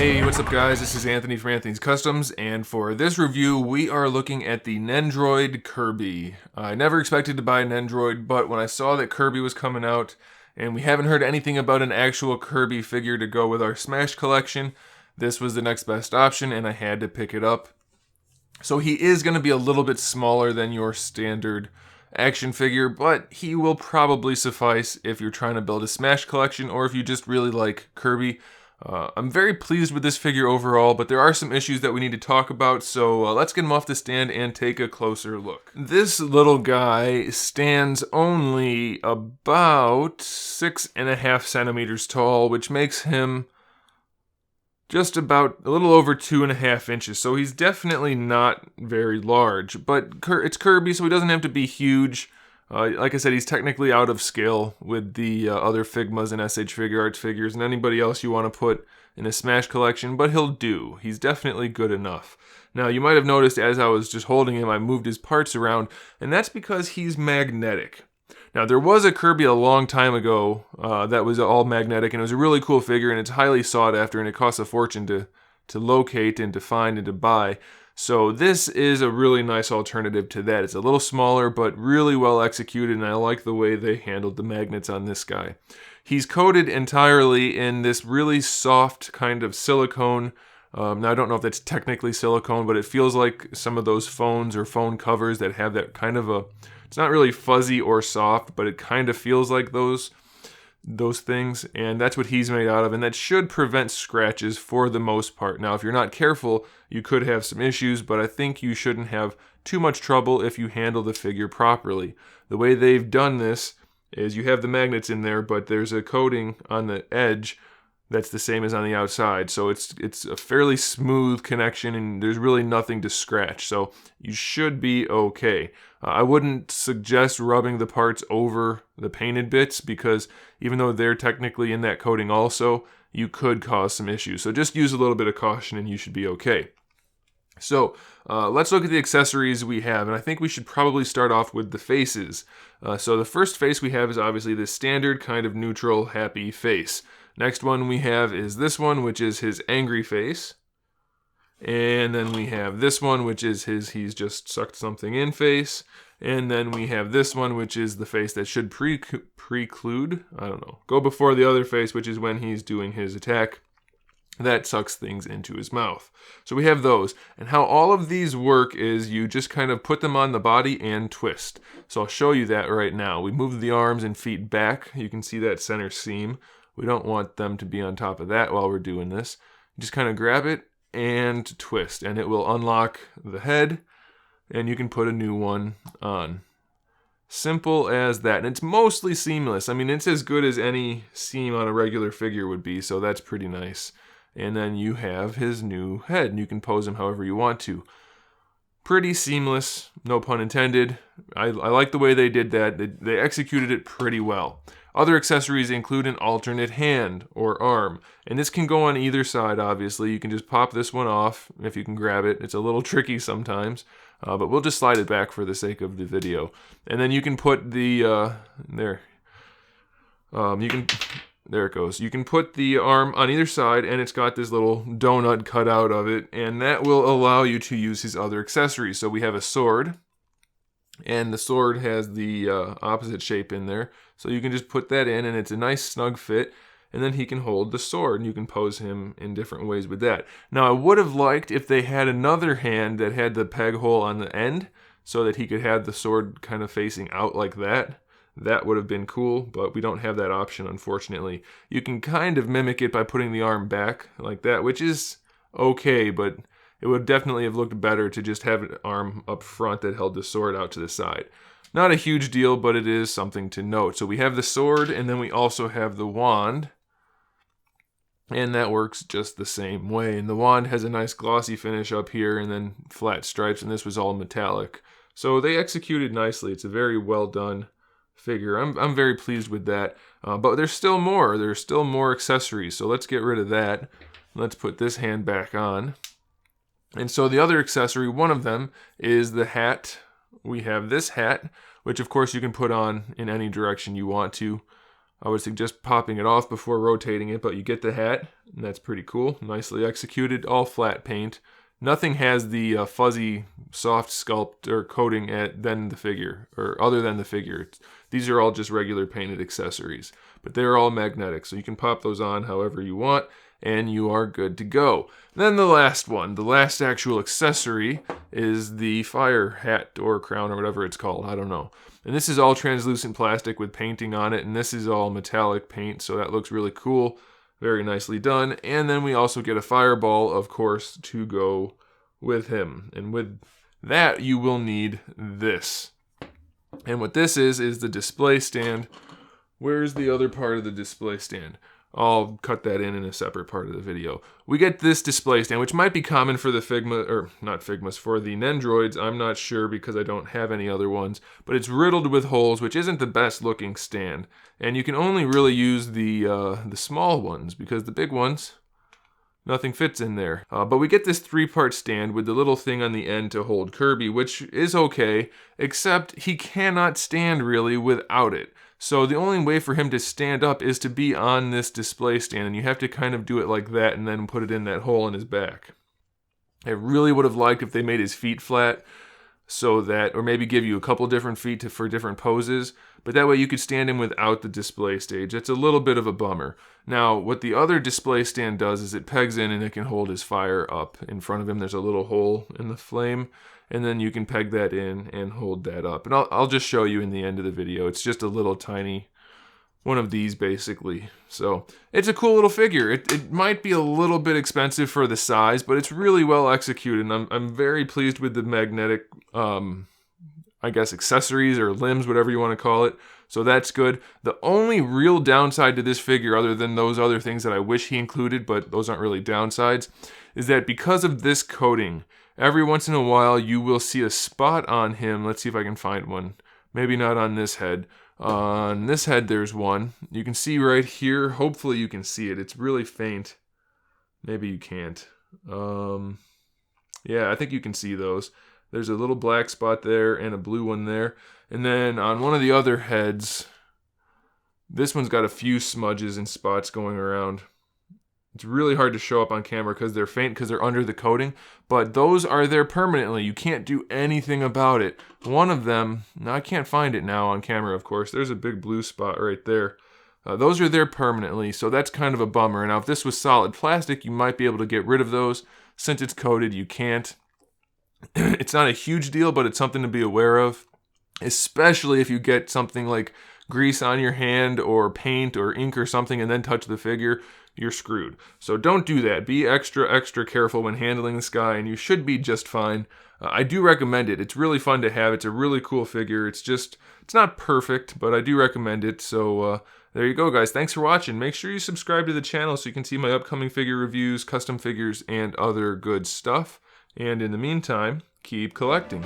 Hey, what's up guys? This is Anthony from Anthony's Customs, and for this review we are looking at the Nendoroid KIRBY. I never expected to buy a Nendoroid, but when I saw that KIRBY was coming out, and we haven't heard anything about an actual KIRBY figure to go with our Smash collection, this was the next best option and I had to pick it up. So he is going to be a little bit smaller than your standard action figure, but he will probably suffice if you're trying to build a Smash collection or if you just really like KIRBY. I'm very pleased with this figure overall, but there are some issues that we need to talk about, so let's get him off the stand and take a closer look. This little guy stands only about 6.5 centimeters tall, which makes him just about a little over 2.5 inches, so he's definitely not very large, but it's KIRBY, so he doesn't have to be huge. Like I said, he's technically out of scale with the other Figmas and SH Figuarts figures and anybody else you want to put in a Smash collection, but he'll do. He's definitely good enough. Now, you might have noticed as I was just holding him, I moved his parts around, and that's because he's magnetic. Now, there was a KIRBY a long time ago that was all magnetic, and it was a really cool figure, and it's highly sought after, and it costs a fortune to locate and to find and to buy. So this is a really nice alternative to that. It's a little smaller, but really well executed, and I like the way they handled the magnets on this guy. He's coated entirely in this really soft kind of silicone. Now, I don't know if that's technically silicone, but it feels like some of those phones or phone covers that have that kind of a... It's not really fuzzy or soft, but it kind of feels like those things, and that's what he's made out of, and that should prevent scratches for the most part. Now, if you're not careful, you could have some issues, but I think you shouldn't have too much trouble if you handle the figure properly. The way they've done this is you have the magnets in there, but there's a coating on the edge that's the same as on the outside, so it's a fairly smooth connection, and there's really nothing to scratch, so you should be okay. I wouldn't suggest rubbing the parts over the painted bits, because even though they're technically in that coating also, you could cause some issues. So just use a little bit of caution and you should be okay. So let's look at the accessories we have, and I think we should probably start off with the faces. So the first face we have is obviously the standard kind of neutral, happy face. Next one we have is this one, which is his angry face. And then we have this one, which is his he's just sucked something in face. And then we have this one, which is the face that should preclude, I don't know, go before the other face, which is when he's doing his attack. That sucks things into his mouth. So we have those. And how all of these work is you just kind of put them on the body and twist. So I'll show you that right now. We move the arms and feet back. You can see that center seam. We don't want them to be on top of that while we're doing this. Just kind of grab it and twist, and it will unlock the head, and you can put a new one on. Simple as that, and it's mostly seamless. I mean, it's as good as any seam on a regular figure would be, so that's pretty nice. And then you have his new head, and you can pose him however you want to. Pretty seamless, no pun intended. I like the way they did that. They executed it pretty well. Other accessories include an alternate hand or arm, and this can go on either side, obviously. You can just pop this one off if you can grab it. It's a little tricky sometimes, but we'll just slide it back for the sake of the video. And then you can put the, there it goes. You can put the arm on either side, and it's got this little donut cut out of it, and that will allow you to use his other accessories. So we have a sword, and the sword has the opposite shape in there. So you can just put that in, and it's a nice snug fit, and then he can hold the sword, and you can pose him in different ways with that. Now, I would have liked if they had another hand that had the peg hole on the end, so that he could have the sword kind of facing out like that. That would have been cool, but we don't have that option, unfortunately. You can kind of mimic it by putting the arm back like that, which is okay, but it would definitely have looked better to just have an arm up front that held the sword out to the side. Not a huge deal, but it is something to note. So we have the sword, and then we also have the wand. And that works just the same way. And the wand has a nice glossy finish up here, and then flat stripes, and this was all metallic. So they executed nicely. It's a very well done figure. I'm very pleased with that. But there's still more. There's still more accessories. So let's get rid of that. Let's put this hand back on. And so the other accessory, one of them, is the hat. We have this hat, which of course you can put on in any direction you want to. I would suggest popping it off before rotating it, but you get the hat, and that's pretty cool. Nicely executed, all flat paint. Nothing has the fuzzy, soft sculpt or coating than the figure, or other than the figure. These are all just regular painted accessories, but they're all magnetic, so you can pop those on however you want, and you are good to go. Then the last one, the last actual accessory, is the fire hat or crown or whatever it's called, I don't know. And this is all translucent plastic with painting on it, and this is all metallic paint, so that looks really cool. Very nicely done. And then we also get a fireball, of course, to go with him. And with that, you will need this. And what this is the display stand. Where's the other part of the display stand? I'll cut that in a separate part of the video. We get this display stand, which might be common for the Figma, or not Figmas, for the Nendoroids. I'm not sure because I don't have any other ones, but it's riddled with holes, which isn't the best looking stand. And you can only really use the small ones because the big ones, nothing fits in there. But we get this 3-part stand with the little thing on the end to hold Kirby, which is okay, except he cannot stand really without it. So the only way for him to stand up is to be on this display stand, and you have to kind of do it like that and then put it in that hole in his back. I really would have liked if they made his feet flat, so that, or maybe give you a couple different feet for different poses, but that way you could stand him without the display stage. It's a little bit of a bummer. Now, what the other display stand does is it pegs in and it can hold his fire up in front of him. There's a little hole in the flame, and then you can peg that in and hold that up. And I'll just show you in the end of the video. It's just a little tiny one of these, basically. So it's a cool little figure. It might be a little bit expensive for the size, but it's really well executed, and I'm very pleased with the magnetic, I guess, accessories or limbs, whatever you want to call it. So that's good. The only real downside to this figure, other than those other things that I wish he included, but those aren't really downsides, is that because of this coating, every once in a while you will see a spot on him. Let's see if I can find one. Maybe not on this head. On this head there's one. You can see right here. Hopefully you can see it. It's really faint. Maybe you can't. Yeah, I think you can see those. There's a little black spot there and a blue one there. And then on one of the other heads, this one's got a few smudges and spots going around. It's really hard to show up on camera because they're faint, because they're under the coating, but those are there permanently. You can't do anything about it. One of them, now I can't find it now on camera, of course. There's a big blue spot right there. Those are there permanently, so that's kind of a bummer. Now, if this was solid plastic, you might be able to get rid of those. Since it's coated, you can't. It's not a huge deal, but it's something to be aware of, especially if you get something like grease on your hand or paint or ink or something and then touch the figure. You're screwed. So don't do that. Be extra careful when handling this guy, and you should be just fine. I do recommend it. It's really fun to have. It's a really cool figure. It's not perfect, but I do recommend it. So there you go, guys. Thanks for watching. Make sure you subscribe to the channel so you can see my upcoming figure reviews, custom figures, and other good stuff. And in the meantime, keep collecting.